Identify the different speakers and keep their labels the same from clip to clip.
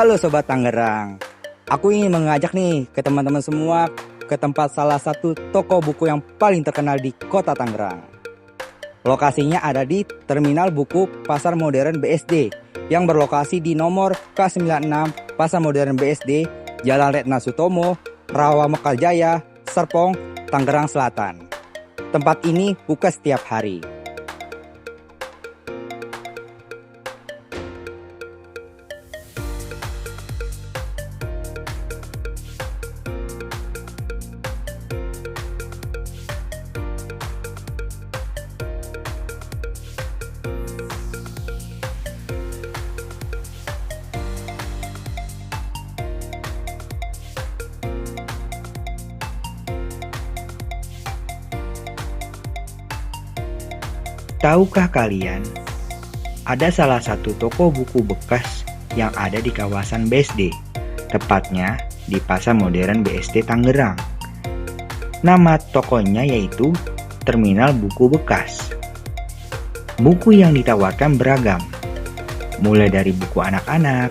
Speaker 1: Halo Sobat Tangerang, aku ingin mengajak nih ke teman-teman semua ke tempat salah satu toko buku yang paling terkenal di kota Tangerang. Lokasinya ada di Terminal Buku Pasar Modern BSD yang berlokasi di nomor K96 Pasar Modern BSD, Jalan Retna Sutomo, Rawa Mekaljaya, Serpong, Tangerang Selatan. Tempat ini buka setiap hari. Tahukah kalian, ada salah satu toko buku bekas yang ada di kawasan BSD, tepatnya di Pasar Modern BSD Tangerang. Nama tokonya yaitu Terminal Buku Bekas. Buku yang ditawarkan beragam, mulai dari buku anak-anak,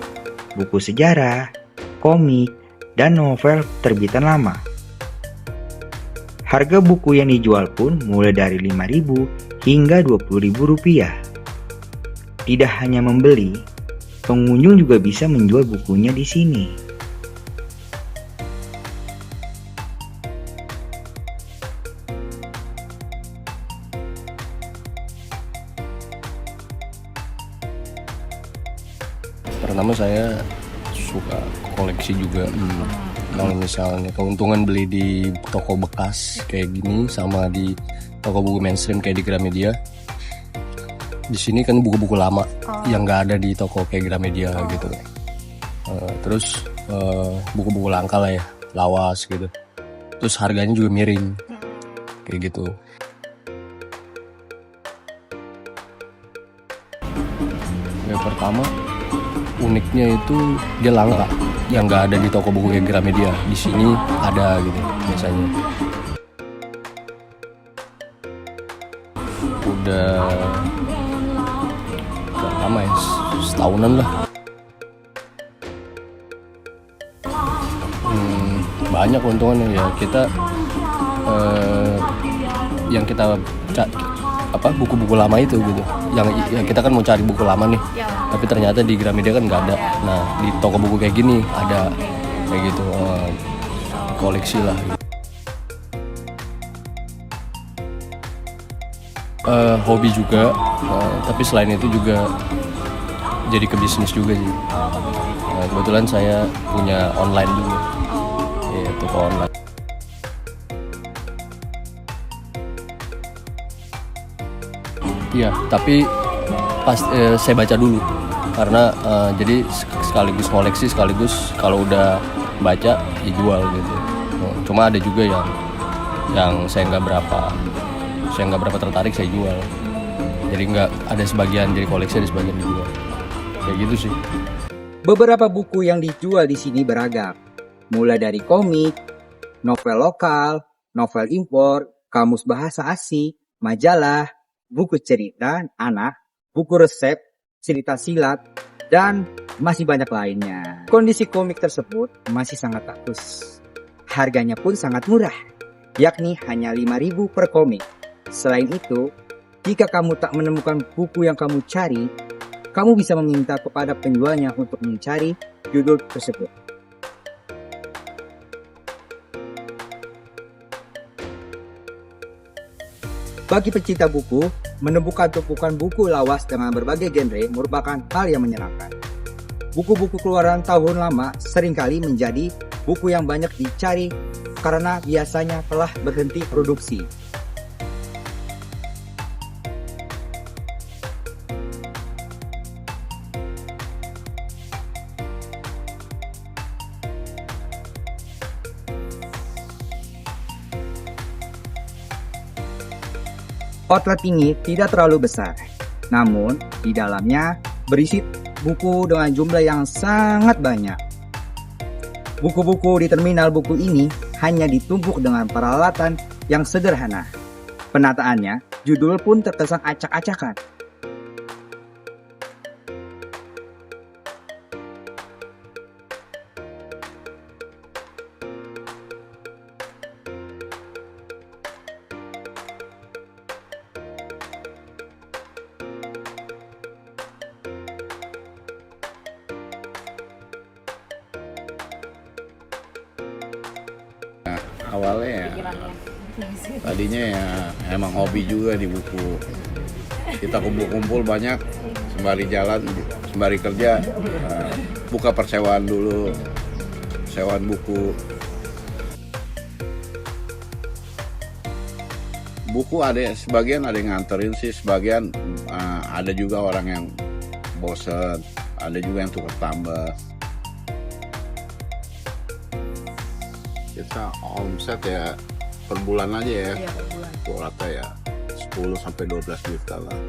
Speaker 1: buku sejarah, komik, dan novel terbitan lama. Harga buku yang dijual pun mulai dari 5.000 hingga 20.000 rupiah. Tidak hanya membeli, pengunjung juga bisa menjual bukunya di sini.
Speaker 2: Pertama saya suka koleksi juga. Kalau misalnya keuntungan beli di toko bekas kayak gini sama di toko buku mainstream kayak di Gramedia, di sini kan buku-buku lama yang nggak ada di toko kayak Gramedia gitu. Terus buku-buku langka lah ya, lawas gitu. Terus harganya juga miring kayak gitu. Yang pertama uniknya itu dia langka, yang nggak ada di toko buku kayak Gramedia. Di sini ada gitu biasanya. Udah lama ya, setahunan lah. Banyak keuntungannya ya, kita yang kita buku-buku lama itu gitu, yang kita kan mau cari buku lama nih, tapi ternyata di Gramedia kan nggak ada. Nah di toko buku kayak gini ada kayak gitu, koleksi lah gitu. Hobi juga, tapi selain itu juga jadi ke bisnis juga sih. Kebetulan saya punya online juga, ya toko online. Iya, tapi pas saya baca dulu, karena jadi sekaligus koleksi, sekaligus kalau udah baca dijual gitu. Cuma ada juga yang saya nggak berapa tertarik, saya jual. Jadi nggak ada sebagian jadi koleksi, ada sebagian dijual. Kayak gitu sih.
Speaker 1: Beberapa buku yang dijual di sini beragam, mulai dari komik, novel lokal, novel impor, kamus bahasa asing, majalah, buku cerita anak, buku resep, cerita silat, dan masih banyak lainnya. Kondisi komik tersebut masih sangat bagus. Harganya pun sangat murah, yakni hanya 5.000 per komik. Selain itu, jika kamu tak menemukan buku yang kamu cari, kamu bisa meminta kepada penjualnya untuk mencari judul tersebut. Bagi pecinta buku, menemukan tumpukan buku lawas dengan berbagai genre merupakan hal yang menyenangkan. Buku-buku keluaran tahun lama seringkali menjadi buku yang banyak dicari karena biasanya telah berhenti produksi. Outlet ini tidak terlalu besar, namun di dalamnya berisi buku dengan jumlah yang sangat banyak. Buku-buku di terminal buku ini hanya ditumpuk dengan peralatan yang sederhana. Penataannya, judul pun terkesan acak-acakan.
Speaker 3: Awalnya ya,
Speaker 4: pikirannya?
Speaker 3: tadinya ya emang hobi juga di buku. Kita kumpul-kumpul banyak sembari jalan, sembari kerja, buka persewaan dulu, sewaan buku. Buku ada sebagian ada yang nganterin sih, sebagian ada juga orang yang bosen, ada juga yang tukar tambah. Kita omset ya per bulan aja ya,
Speaker 4: Iya, per bulan.
Speaker 3: rata ya 10 sampai 12 juta lah.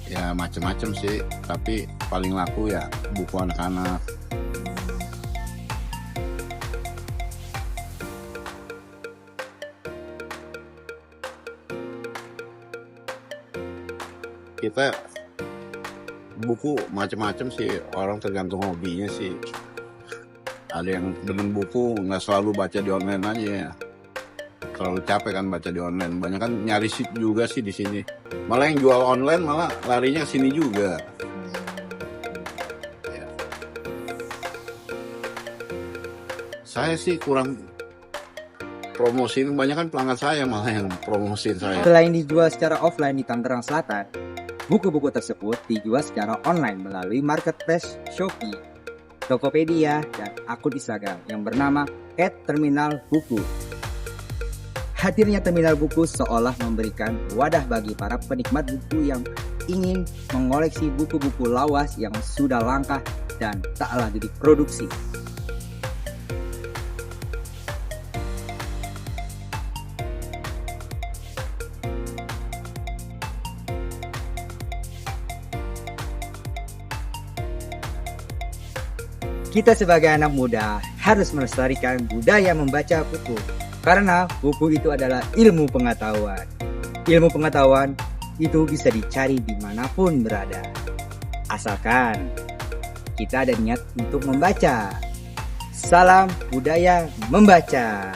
Speaker 3: Ya macem-macem sih, tapi paling laku ya buku anak-anak. Kita buku macem-macem sih, orang tergantung hobinya sih. Ada yang demen buku nggak selalu baca di online aja ya. Terlalu capek kan baca di online. Banyak kan nyari seat juga sih di sini. Malah yang jual online malah larinya ke sini juga. Ya. Saya sih kurang promosiin, banyak kan pelanggan saya malah yang promosiin saya.
Speaker 1: Selain dijual secara offline di Tangerang Selatan, buku-buku tersebut dijual secara online melalui marketplace Shopee, Tokopedia, dan akun Instagram yang bernama @terminalbuku. Hadirnya terminal buku seolah memberikan wadah bagi para penikmat buku yang ingin mengoleksi buku-buku lawas yang sudah langka dan tak lagi diproduksi. Kita sebagai anak muda harus melestarikan budaya membaca buku. Karena buku itu adalah ilmu pengetahuan. Ilmu pengetahuan itu bisa dicari dimanapun berada. Asalkan kita ada niat untuk membaca. Salam budaya membaca.